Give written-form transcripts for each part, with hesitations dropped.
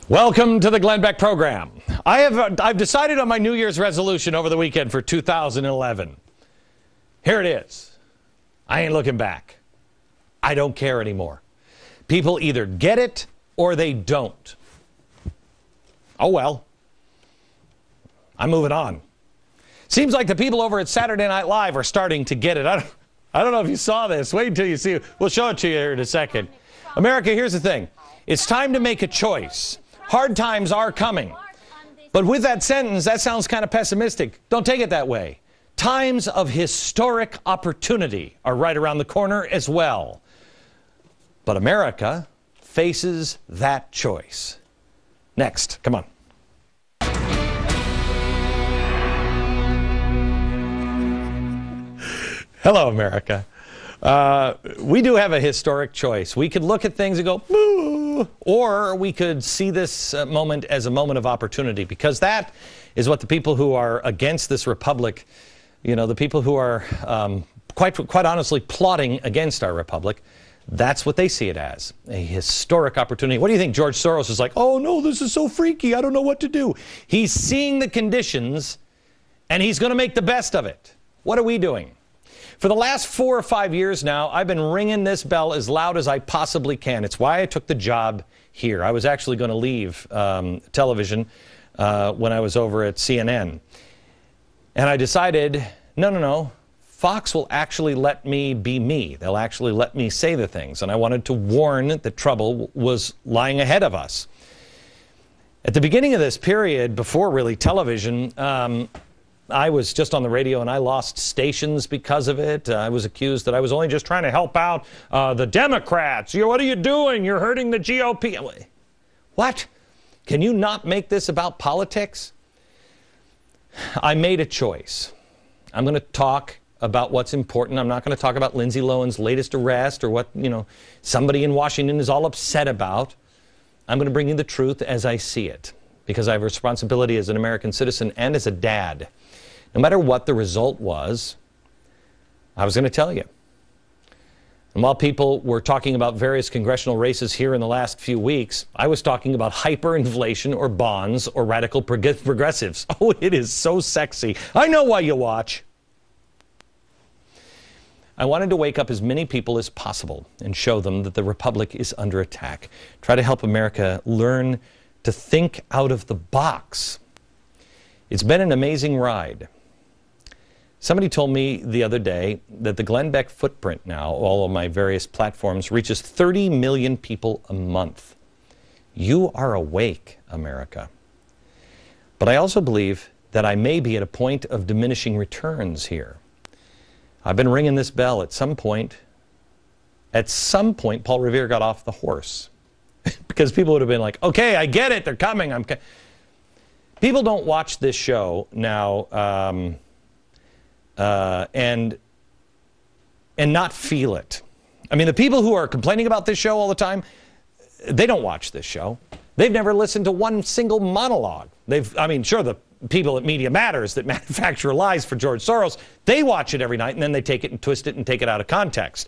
Welcome to the Glenn Beck program. I've decided on my New Year's resolution over the weekend for 2011. Here it is. I ain't looking back. I don't care anymore. People either get it or they don't. Oh well. I'm moving on. Seems like the people over at Saturday Night Live are starting to get it. I don't know if you saw this. Wait until you see it. We'll show it to you here in a second. America, here's the thing. It's time to make a choice. Hard times are coming. But with that sentence, that sounds kind of pessimistic. Don't take it that way. Times of historic opportunity are right around the corner as well. But America faces that choice. Next, come on. Hello, America. We do have a historic choice. We could look at things and go, boo, or we could see this moment as a moment of opportunity, because that is what the people who are against this republic, the people who are quite honestly plotting against our republic, that's what they see it as, a historic opportunity. What do you think? George Soros is like, oh no, this is so freaky, I don't know what to do. He's seeing the conditions and he's going to make the best of it. What are we doing? For the last 4 or 5 years now, I've been ringing this bell as loud as I possibly can. It's why I took the job here. I was actually going to leave television when I was over at CNN. And I decided, no. Fox will actually let me be me. They'll actually let me say the things. And I wanted to warn that trouble was lying ahead of us. At the beginning of this period, before really television, I was just on the radio and I lost stations because of it. I was accused that I was only just trying to help out the Democrats. What are you doing? You're hurting the GOP. What? Can you not make this about politics? I made a choice. I'm going to talk about what's important. I'm not going to talk about Lindsay Lohan's latest arrest or what, somebody in Washington is all upset about. I'm going to bring you the truth as I see it, because I have a responsibility as an American citizen and as a dad. No matter what the result was, I was going to tell you. And while people were talking about various congressional races here in the last few weeks, I was talking about hyperinflation or bonds or radical progressives. Oh, it is so sexy. I know why you watch. I wanted to wake up as many people as possible and show them that the republic is under attack. Try to help America learn to think out of the box. It's been an amazing ride. Somebody told me the other day that the Glenn Beck footprint now, all of my various platforms, reaches 30 million people a month. You are awake, America. But I also believe that I may be at a point of diminishing returns here. I've been ringing this bell. At some point, Paul Revere got off the horse. Because people would have been like, okay, I get it, they're coming. People don't watch this show now and not feel it. I mean, the people who are complaining about this show all the time, they don't watch this show. They've never listened to one single monologue. Sure, the people at Media Matters that manufacture lies for George Soros, they watch it every night and then they take it and twist it and take it out of context.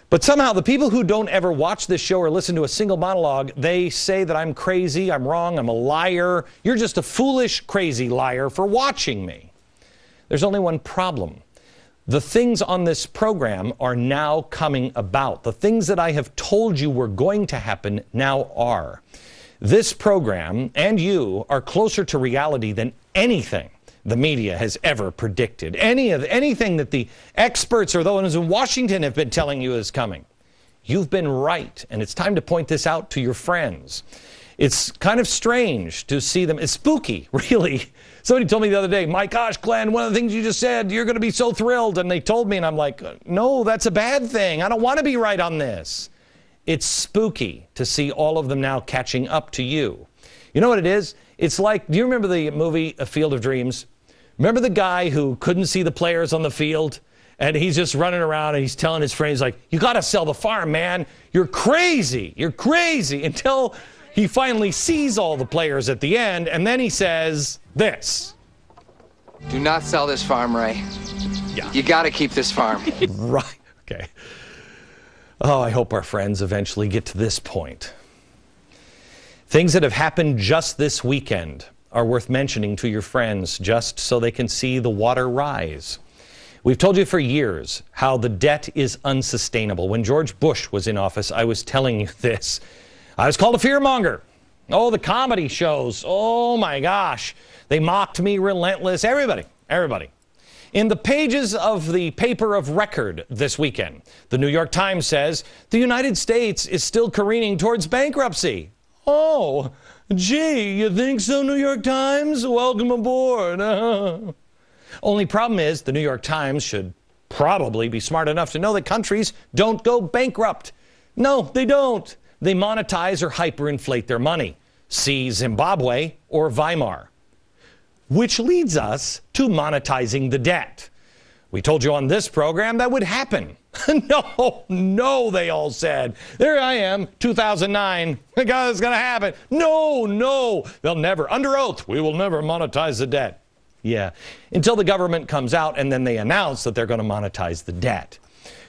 But somehow the people who don't ever watch this show or listen to a single monologue, they say that I'm crazy, I'm wrong, I'm a liar. You're just a foolish, crazy liar for watching me. There's only one problem. The things on this program are now coming about. The things that I have told you were going to happen now are. This program and you are closer to reality than anything the media has ever predicted. Anything that the experts or those in Washington have been telling you is coming. You've been right, and it's time to point this out to your friends. It's kind of strange to see them. It's spooky, really. Somebody told me the other day, my gosh, Glenn, one of the things you just said, you're going to be so thrilled. And they told me, and I'm like, no, that's a bad thing. I don't want to be right on this. It's spooky to see all of them now catching up to you. You know what it is? It's like, do you remember the movie A Field of Dreams? Remember the guy who couldn't see the players on the field? And he's just running around and he's telling his friends, like, you got to sell the farm, man. You're crazy. You're crazy. Until he finally sees all the players at the end. And then he says this. Do not sell this farm, Ray. Yeah. You got to keep this farm. Right. Okay. Oh, I hope our friends eventually get to this point. Things that have happened just this weekend are worth mentioning to your friends just so they can see the water rise. We've told you for years how the debt is unsustainable. When George Bush was in office, I was telling you this. I was called a fearmonger. Oh, the comedy shows. Oh, my gosh. They mocked me relentless. Everybody. In the pages of the paper of record this weekend, the New York Times says the United States is still careening towards bankruptcy. Oh, gee, you think so, New York Times? Welcome aboard. Only problem is the New York Times should probably be smart enough to know that countries don't go bankrupt. No, they don't. They monetize or hyperinflate their money. See Zimbabwe or Weimar. Which leads us to monetizing the debt. We told you on this program that would happen. No, they all said. There I am, 2009. It's going to happen. No, they'll never. Under oath, we will never monetize the debt. Yeah, until the government comes out and then they announce that they're going to monetize the debt.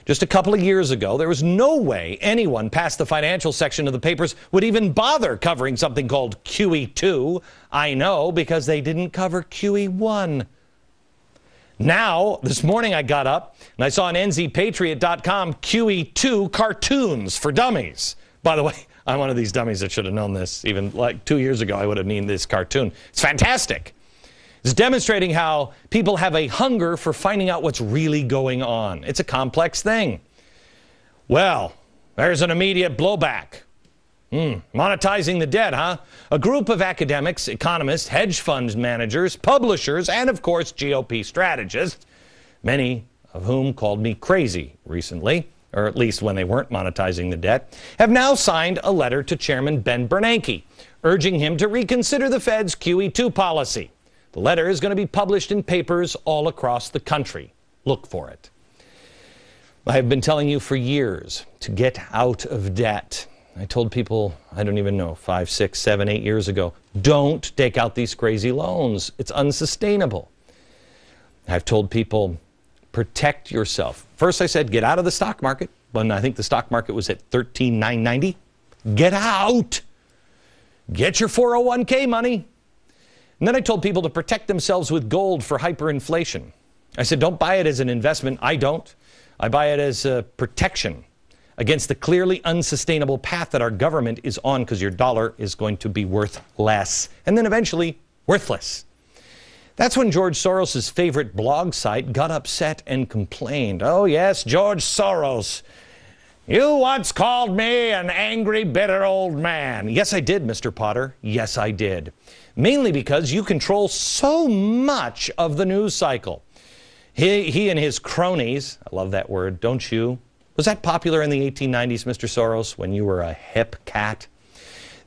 Just a couple of years ago, there was no way anyone past the financial section of the papers would even bother covering something called QE2. I know, because they didn't cover QE1. Now, this morning I got up and I saw on nzpatriot.com QE2 cartoons for dummies. By the way, I'm one of these dummies that should have known this. Even like 2 years ago, I would have named this cartoon. It's fantastic. It's demonstrating how people have a hunger for finding out what's really going on. It's a complex thing. Well, there's an immediate blowback. Monetizing the debt, huh? A group of academics, economists, hedge fund managers, publishers, and of course GOP strategists, many of whom called me crazy recently, or at least when they weren't monetizing the debt, have now signed a letter to Chairman Ben Bernanke, urging him to reconsider the Fed's QE2 policy. The letter is going to be published in papers all across the country. Look for it. I have been telling you for years to get out of debt. I told people, I don't even know, 5, 6, 7, 8 years ago, don't take out these crazy loans. It's unsustainable. I've told people, protect yourself. First I said, get out of the stock market. When I think the stock market was at 13,990. Get out. Get your 401k money. And then I told people to protect themselves with gold for hyperinflation. I said, don't buy it as an investment. I don't. I buy it as a protection against the clearly unsustainable path that our government is on, because your dollar is going to be worth less and then eventually worthless. That's when George Soros' favorite blog site got upset and complained. Oh yes, George Soros. You once called me an angry, bitter old man. Yes, I did, Mr. Potter. Yes, I did. Mainly because you control so much of the news cycle. He and his cronies, I love that word, don't you? Was that popular in the 1890s, Mr. Soros, when you were a hip cat?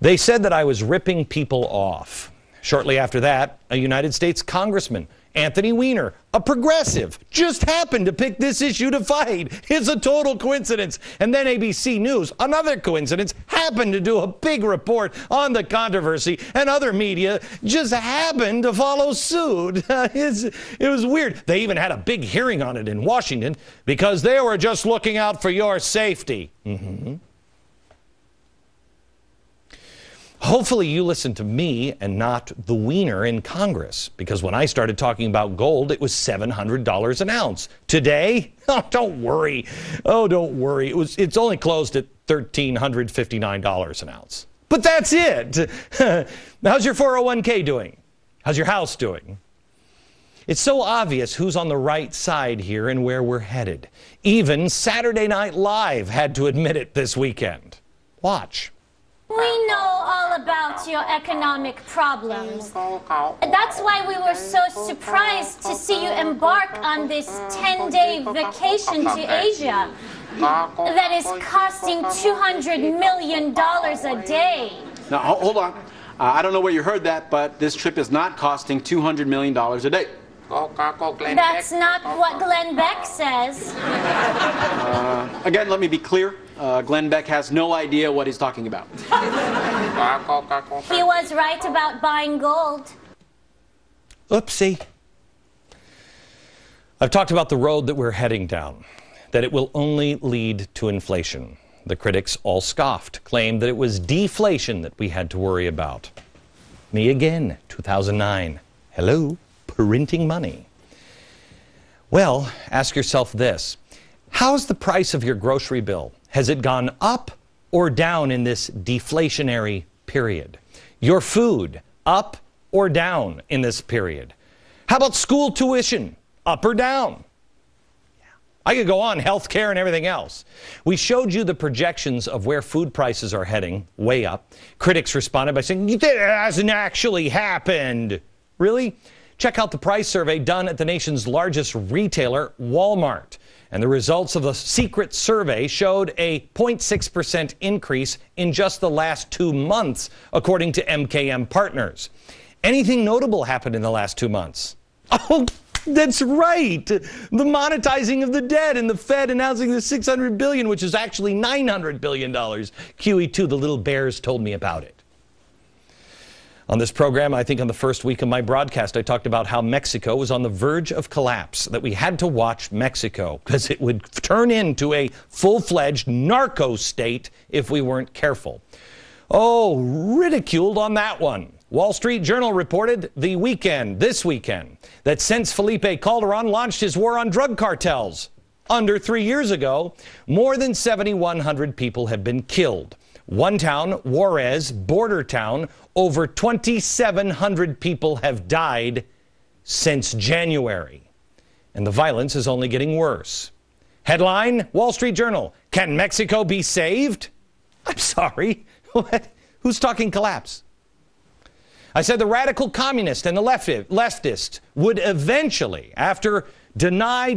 They said that I was ripping people off. Shortly after that, a United States congressman, Anthony Weiner, a progressive, just happened to pick this issue to fight. It's a total coincidence. And then ABC News, another coincidence, happened to do a big report on the controversy, and other media just happened to follow suit. It was weird. They even had a big hearing on it in Washington because they were just looking out for your safety. Hopefully you listen to me and not the Wiener in Congress, because when I started talking about gold, it was $700 an ounce. Today, don't worry. Oh, don't worry. It's only closed at $1,359 an ounce. But that's it. How's your 401k doing? How's your house doing? It's so obvious who's on the right side here and where we're headed. Even Saturday Night Live had to admit it this weekend. Watch. We know all about your economic problems. That's why we were so surprised to see you embark on this 10-day vacation to Asia that is costing $200 million a day. Now, hold on. I don't know where you heard that, but this trip is not costing $200 million a day. That's not what Glenn Beck says. Again, let me be clear. Glenn Beck has no idea what he's talking about. He was right about buying gold. Oopsie. I've talked about the road that we're heading down, that it will only lead to inflation. The critics all scoffed, claimed that it was deflation that we had to worry about. Me again, 2009. Hello, printing money. Well, ask yourself this. How's the price of your grocery bill? Has it gone up or down in this deflationary period? Your food, up or down in this period? How about school tuition, up or down? I could go on, healthcare and everything else. We showed you the projections of where food prices are heading, way up. Critics responded by saying, that hasn't actually happened. Really? Check out the price survey done at the nation's largest retailer, Walmart. And the results of the secret survey showed a 0.6% increase in just the last 2 months, according to MKM Partners. Anything notable happened in the last 2 months? Oh, that's right. The monetizing of the debt and the Fed announcing the $600 billion, which is actually $900 billion. QE2, the little bears told me about it. On this program, I think on the first week of my broadcast, I talked about how Mexico was on the verge of collapse, that we had to watch Mexico because it would turn into a full-fledged narco state if we weren't careful. Oh, ridiculed on that one. Wall Street Journal reported this weekend, that since Felipe Calderon launched his war on drug cartels under 3 years ago, more than 7,100 people have been killed. One town, Juarez, border town, over 2,700 people have died since January. And the violence is only getting worse. Headline, Wall Street Journal, can Mexico be saved? I'm sorry, what? Who's talking collapse? I said the radical communist and the leftist would eventually, after deny,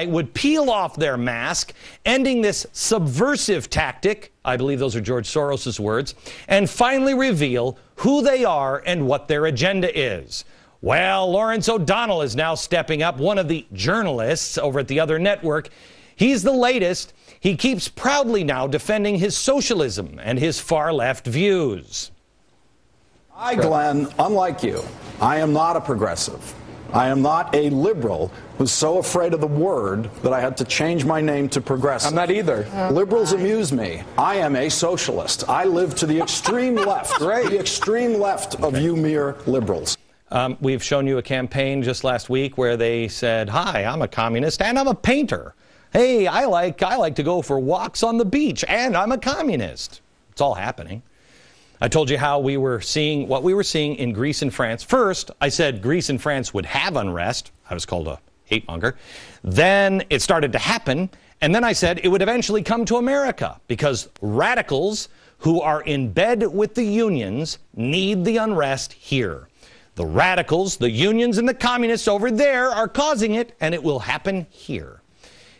would peel off their mask, ending this subversive tactic, I believe those are George Soros's words, and finally reveal who they are and what their agenda is. Well, Lawrence O'Donnell is now stepping up, one of the journalists over at the other network. He's the latest. He keeps proudly now defending his socialism and his far-left views. Glenn, unlike you, I am not a progressive. I am not a liberal who's so afraid of the word that I had to change my name to progressive. I'm not either. Liberals amuse me. I am a socialist. I live to the extreme left. Great. The extreme left of you mere liberals. We've shown you a campaign just last week where they said, hi, I'm a communist and I'm a painter. Hey, I like to go for walks on the beach and I'm a communist. It's all happening. I told you how we were seeing what we were seeing in Greece and France. First, I said Greece and France would have unrest. I was called a hate monger. Then it started to happen. And then I said it would eventually come to America because radicals who are in bed with the unions need the unrest here. The radicals, the unions, and the communists over there are causing it, and it will happen here.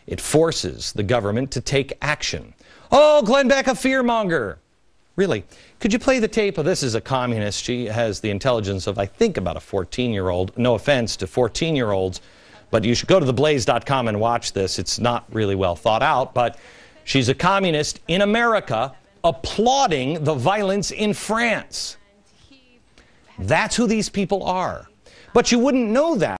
It forces the government to take action. Oh, Glenn Beck, a fearmonger. Really, could you play the tape? Oh, this is a communist. She has the intelligence of, I think, about a 14-year-old. No offense to 14-year-olds, but you should go to theblaze.com and watch this. It's not really well thought out, but she's a communist in America applauding the violence in France. That's who these people are. But you wouldn't know that.